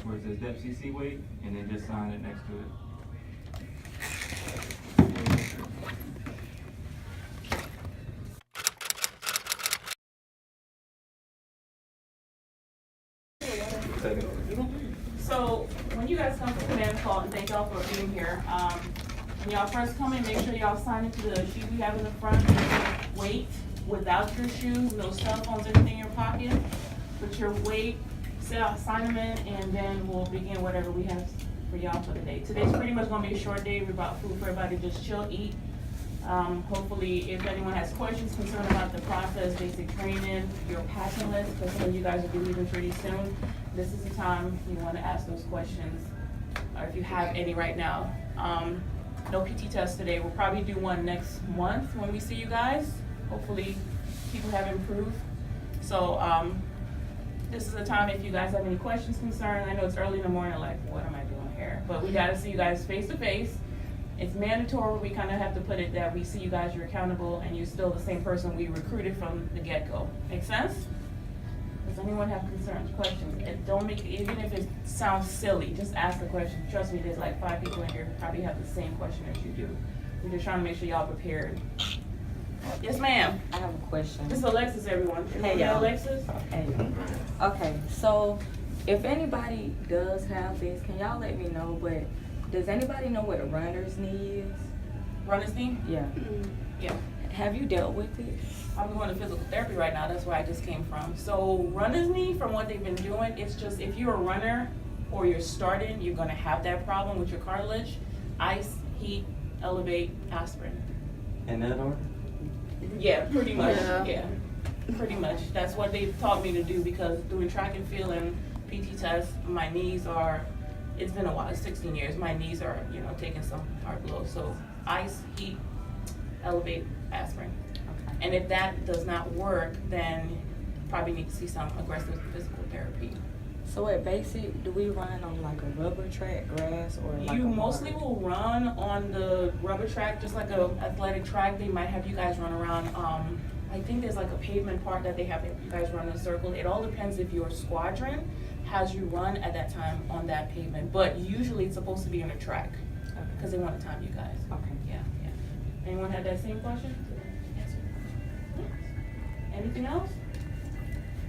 where it says Dep CC weight, and then just sign it next to it. So when you guys come to command call, and thank y'all for being here, when y'all first come in, make sure y'all sign into the sheet we have in the front. Weight without your shoes, no cell phones, anything in your pocket. Put your weight, sign them in, and then we'll begin whatever we have for y'all for the day. Today's pretty much gonna be a short day. We're about food for everybody, just chill, eat. Hopefully, if anyone has questions, concerned about the process, basic training, your packing list, because some of you guys will be leaving pretty soon, this is the time you want to ask those questions, or if you have any right now. No PT test today. We'll probably do one next month when we see you guys. Hopefully, people have improved. So, this is the time if you guys have any questions, concerns. I know it's early in the morning, like, what am I doing here? But we gotta see you guys face to face. It's mandatory. We kind of have to put it that we see you guys, you're accountable, and you're still the same person we recruited from the get-go. Make sense? Does anyone have concerns, questions? And don't make it, even if it sounds silly, just ask the question. Trust me, there's like 5 people in here who probably have the same question as you do. We're just trying to make sure y'all prepared. Yes, ma'am. I have a question. This is Alexis, everyone. Hey, y'all. Alexis? Okay, so if anybody does have this, can y'all let me know? But does anybody know what a runner's knee is? Runner's knee? Yeah. Yeah. Have you dealt with it? I'm going to physical therapy right now. That's where I just came from. So runner's knee, from what they've been doing, it's just if you're a runner or you're starting, you're going to have that problem with your cartilage. Ice, heat, elevate, aspirin. In that order? Yeah, pretty much. Yeah, pretty much. That's what they've taught me to do, because doing track and field and PT tests, my knees are, it's been a while, it's 16 years. My knees are, taking some hard blows. So ice, heat, elevate, aspirin. Okay. And if that does not work, then probably need to see some aggressive physical therapy. So at basic, do we run on like a rubber track, grass, or like You a mostly hard? will run on the rubber track, just like a athletic track. They might have you guys run around. I think there's like a pavement part that they have you guys run in a circle. It all depends if your squadron has you run at that time on that pavement. But usually it's supposed to be on a track, because they want to time you guys. Okay. Yeah. Anyone had that same question? Yes. Anything else?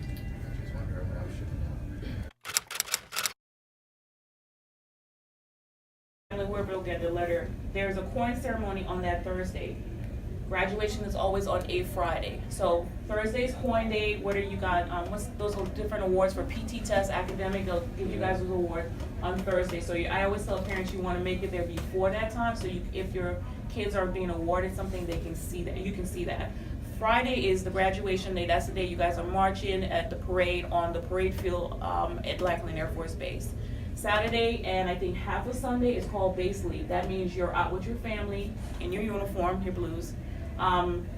Just wondering what I was shooting Where we'll get the letter. There's a coin ceremony on that Thursday. Graduation is always on a Friday. So Thursday's coin day. Whether you got those are different awards for PT test, academic. They'll give you guys those awards on Thursday. So I always tell parents you want to make it there before that time. So if your kids are being awarded something, they can see that. You can see that. Friday is the graduation day. That's the day you guys are marching at the parade on the parade field at Lackland Air Force Base. Saturday and I think half of Sunday is called base leave. That means you're out with your family in your uniform, your blues,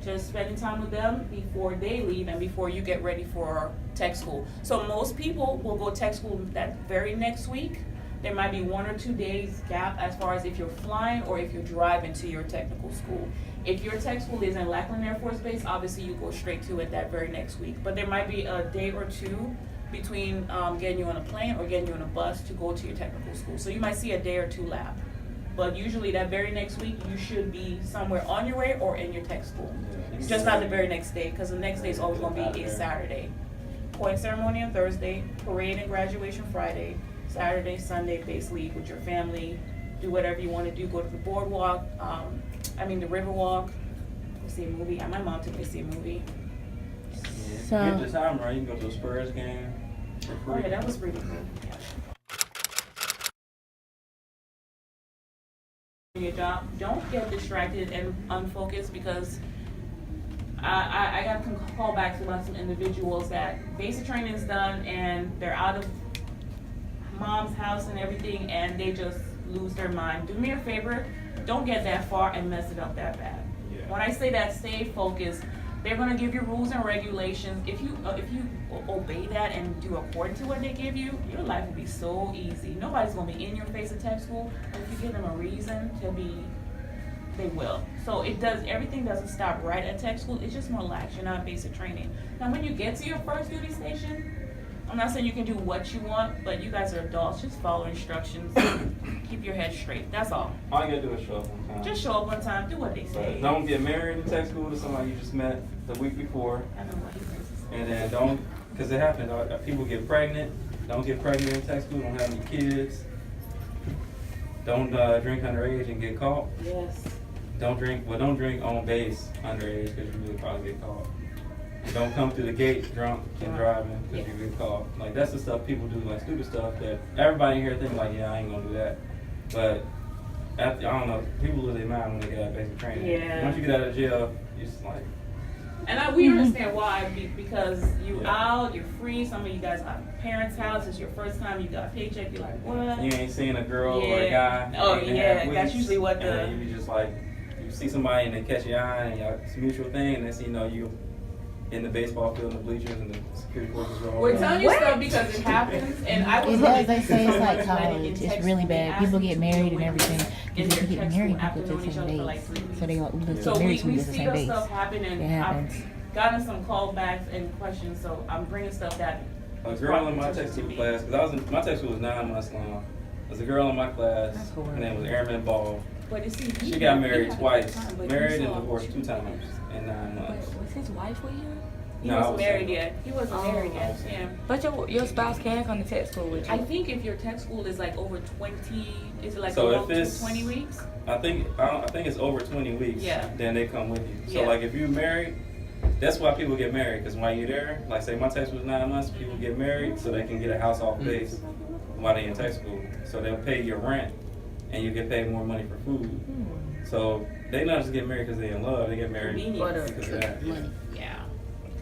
just spending time with them before they leave and before you get ready for tech school. So most people will go tech school that very next week. There might be 1 or 2 days gap as far as if you're flying or if you're driving to your technical school. If your tech school is in Lackland Air Force Base, obviously you go straight to it that very next week. But there might be a day or two between getting you on a plane or getting you on a bus to go to your technical school. So you might see a day or two lap. But usually that very next week, you should be somewhere on your way or in your tech school. Just not the very next day, because the next day is always going to be a Saturday. Coin ceremony on Thursday, parade and graduation Friday, Saturday, Sunday, base leave with your family. Do whatever you want to do. Go to the boardwalk, the river walk. Go see a movie. My mom took me to see a movie. So, get the time right, you can go to a Spurs game for free. Oh yeah, that was pretty cool. Yeah. Your job, don't get distracted and unfocused, because I got callbacks about some individuals that basic training is done and they're out of mom's house and everything and they just lose their mind. Do me a favor, don't get that far and mess it up that bad. Yeah. When I say that, stay focused. They're going to give you rules and regulations. If you obey that and do according to what they give you, your life will be so easy. Nobody's going to be in your face at tech school. But if you give them a reason to be, they will. So everything doesn't stop right at tech school. It's just more lax. You're not basic training. Now, when you get to your first duty station, I'm not saying you can do what you want, but you guys are adults. Just follow instructions. Keep your head straight. That's all. All you gotta do is show up on time. Just show up on time. Do what they say. But don't get married in tech school to somebody you just met the week before. I know what he thinks. And then don't, because it happens, people get pregnant. Don't get pregnant in tech school, don't have any kids. Don't drink underage and get caught. Yes. Don't drink on base underage because you will probably get caught. And don't come through the gate drunk and driving because you get caught. Like, that's the stuff people do, like stupid stuff that everybody in here think like, yeah, I ain't gonna do that. But after, I don't know, people lose their mind when they get out of basic training. Yeah. Once you get out of jail, you just like. And we understand why, because you out, you're free. Some of you guys are at parents' house. It's your first time you got a paycheck. You're like, what? You ain't seen a girl or a guy. Oh in yeah, weeks, that's usually what the. And you just like, you see somebody and they catch your eye and y'all, it's a mutual thing, and then you know you in the baseball field, in the bleachers, and the security forces are all We're around. telling you stuff because it happens, and I was. It does. They say it's like college. It's really bad. People get married and everything. Because if you get married, people do the same days. So they all get So married we to the see same those days. stuff happen, and It happens. I've gotten some callbacks and questions. So I'm bringing stuff that. A girl in my tech school class, because my tech school was 9 months long. There's a girl in my class, That's horrible. her name was Airman Ball. But you see, She got married twice, married and divorced 2 times in 9 But months. was his wife with you? He No, I wasn't was married single. yet. He wasn't married yet. Oh. Yeah. But your spouse can come to tech school with you. I think if your tech school is like over 20, is it like So over if it's 20 weeks? I think it's over 20 weeks. Yeah. Then they come with you. So Yeah. like if you're married, that's why people get married. Because while you're there, like say my tech school was 9 months, people get married so they can get a house off base while they're in tech school. So they'll pay your rent, and you get paid more money for food. So they not just get married because they're in love. They get married Convenience. because of that. Yeah. Yeah.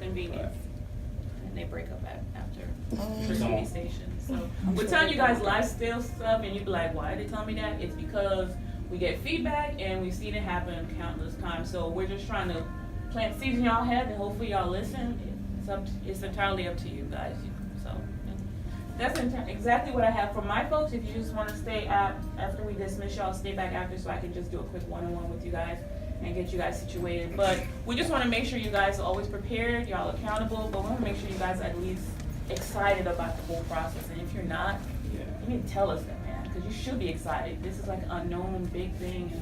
Convenience. And they break up after Oh. for some stations. So we're telling you guys lifestyle stuff, and you be like, why are they telling me that? It's because we get feedback and we've seen it happen countless times. So we're just trying to plant seeds in y'all head, and hopefully y'all listen. It's entirely up to you guys. So that's exactly what I have for my folks. If you just want to stay after we dismiss y'all, stay back after so I can just do a quick one-on-one with you guys and get you guys situated. But we just want to make sure you guys are always prepared, y'all accountable, but we want to make sure you guys are at least excited about the whole process. And if you're not, you need to tell us that, man, because you should be excited. This is like an unknown big thing.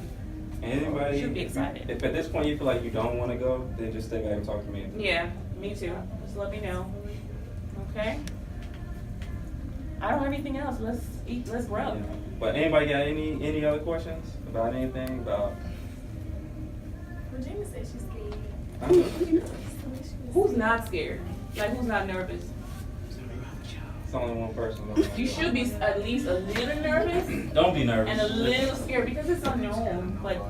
And Anybody, you should be excited. if at this point you feel like you don't want to go, then just stay back and talk to me. Yeah, me too. Just let me know. Okay? I don't have anything else. Let's eat, let's rub. Yeah. But anybody got any other questions about anything about? Virginia said she's scared. I don't know. Who's not scared? Like, who's not nervous? It's only one person. You should be at least a little nervous Don't be nervous. and a little scared because it's unknown. But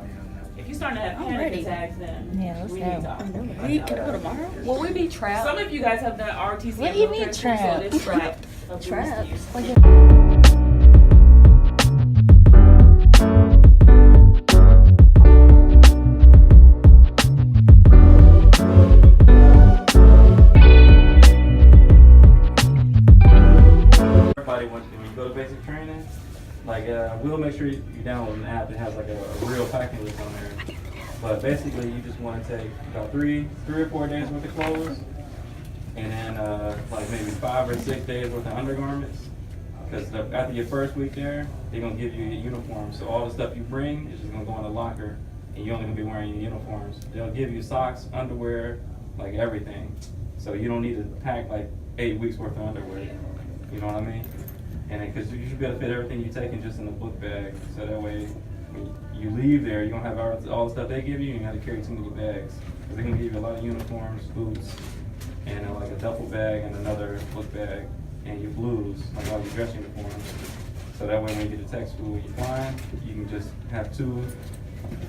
if you're starting to have panic ready. attacks, then Yeah, let's we have need to talk. We can go tomorrow. Will we be trapped? Some of you guys have done RTC. What and do you military mean school, so trapped? it's trapped. of Trapped. booze Like use. Everybody wants when you go to basic training, like we'll make sure you download an app that has like a real packing list on there. But basically, you just want to take about three or 4 days worth of clothes, and then like maybe 5 or 6 days worth of undergarments. Because after your first week there, they're gonna give you your uniform. So all the stuff you bring is just gonna go in the locker, and you're only gonna be wearing your uniforms. They'll give you socks, underwear, like everything. So you don't need to pack like 8 weeks worth of underwear. You know what I mean? And then, because you should be able to fit everything you take in just in the book bag. So that way, when you leave there, you don't have all the stuff they give you, and you have to carry too many bags. Because they're gonna give you a lot of uniforms, boots, and like a duffel bag and another book bag, and your blues, like all your dress uniforms. So that way, when you get to tech school, when you're flying, you can just have two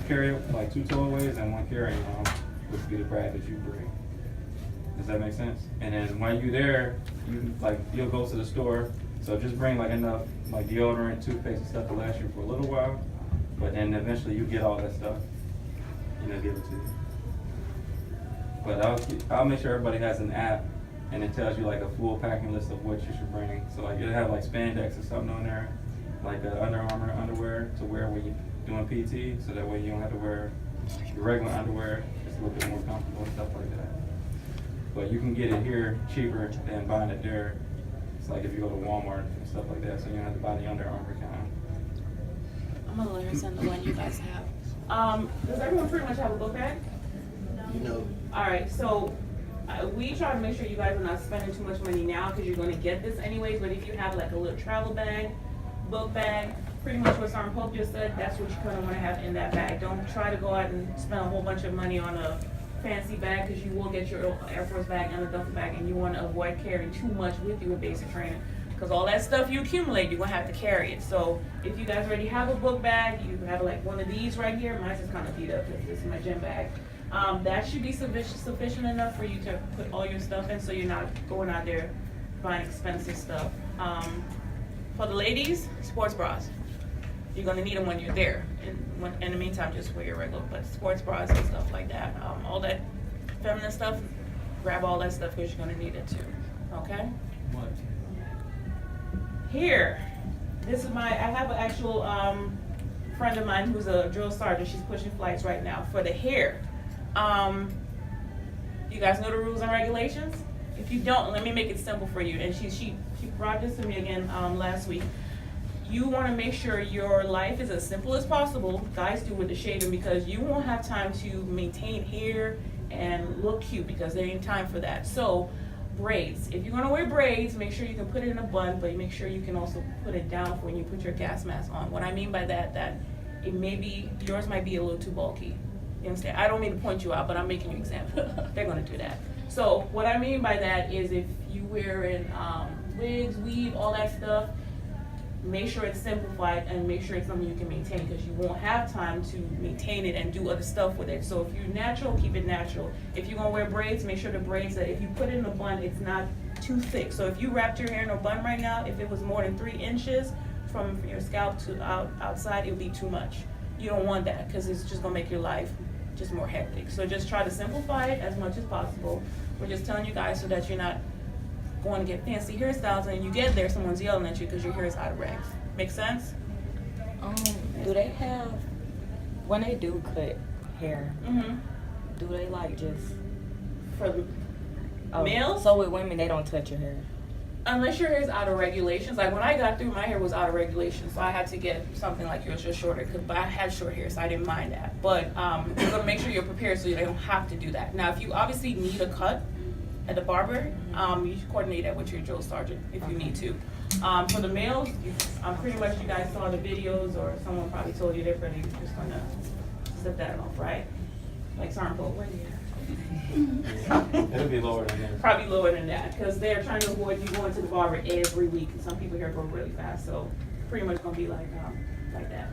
towaways and one carry-on, which would be the bag that you bring. Does that make sense? And then while you're there, you'll go to the store. So just bring like enough like deodorant, toothpaste, and stuff to last you for a little while. But then eventually you get all that stuff, give it to you. But I'll make sure everybody has an app, and it tells you like a full packing list of what you should bring. So like it'll have like spandex or something on there, like Under Armour underwear to wear when you're doing PT. So that way you don't have to wear your regular underwear. It's a little bit more comfortable and stuff like that. But you can get it here cheaper than buying it there. It's like if you go to Walmart and stuff like that, so you don't have to buy the Under Armour kind. I'm gonna let her send the one you guys have. Does everyone pretty much have a book bag? You know, Alright, so we try to make sure you guys are not spending too much money now because you're gonna get this anyways, but if you have like a little travel bag, book bag, pretty much what Sergeant Pope just said, that's what you kinda wanna have in that bag. Don't try to go out and spend a whole bunch of money on a fancy bag because you will get your Airforce bag and a duffel bag, and you wanna avoid carrying too much with you with basic training. Because all that stuff you accumulate, you're gonna have to carry it. So if you guys already have a book bag, you have like one of these right here. Mine's just kind of beat up because this is my gym bag. That should be sufficient enough for you to put all your stuff in, so you're not going out there buying expensive stuff. For the ladies, sports bras. You're gonna need them when you're there. In the meantime, just wear your regular, but sports bras and stuff like that. All that feminine stuff, grab all that stuff because you're gonna need it too. Okay? What? Here, this is I have an actual friend of mine who's a drill sergeant. She's pushing flights right now. For the hair, you guys know the rules and regulations? If you don't, let me make it simple for you. And she brought this to me again last week. You want to make sure your life is as simple as possible. Guys do with the shaving because you won't have time to maintain hair and look cute because there ain't time for that. So braids. If you're gonna wear braids, make sure you can put it in a bun, but make sure you can also put it down for when you put your gas mask on. What I mean by that it may be, yours might be a little too bulky. You understand? I don't mean to point you out, but I'm making you an example. They're gonna do that. So what I mean by that is if you wearing wigs, weave, all that stuff, make sure it's simplified and make sure it's something you can maintain because you won't have time to maintain it and do other stuff with it. So if you're natural, keep it natural. If you're gonna wear braids, make sure the braids that if you put it in a bun, it's not too thick. So if you wrapped your hair in a bun right now, if it was more than 3 inches from your scalp to outside, it would be too much. You don't want that because it's just gonna make your life just more hectic. So just try to simplify it as much as possible. We're just telling you guys so that you're not going to get fancy hairstyles and you get there, someone's yelling at you because your hair is out of rags. Make sense? Do they have, when they do cut hair, Mm-hmm. do they like just For males? So with women, they don't touch your hair. Unless your hair is out of regulations. Like when I got through, my hair was out of regulations, so I had to get something like yours, just shorter. But I had short hair, so I didn't mind that. But you're gonna make sure you're prepared so you don't have to do that. Now, if you obviously need a cut at the barber, you should coordinate that with your drill sergeant if you need to. For the males, pretty much you guys saw the videos, or someone probably told you they're pretty just gonna zip that off, right? Like Sergeant Pope, where you at? It'll be lower than that. Probably lower than that, because they're trying to avoid you going to the barber every week. And some people here go really fast, so pretty much gonna be like that.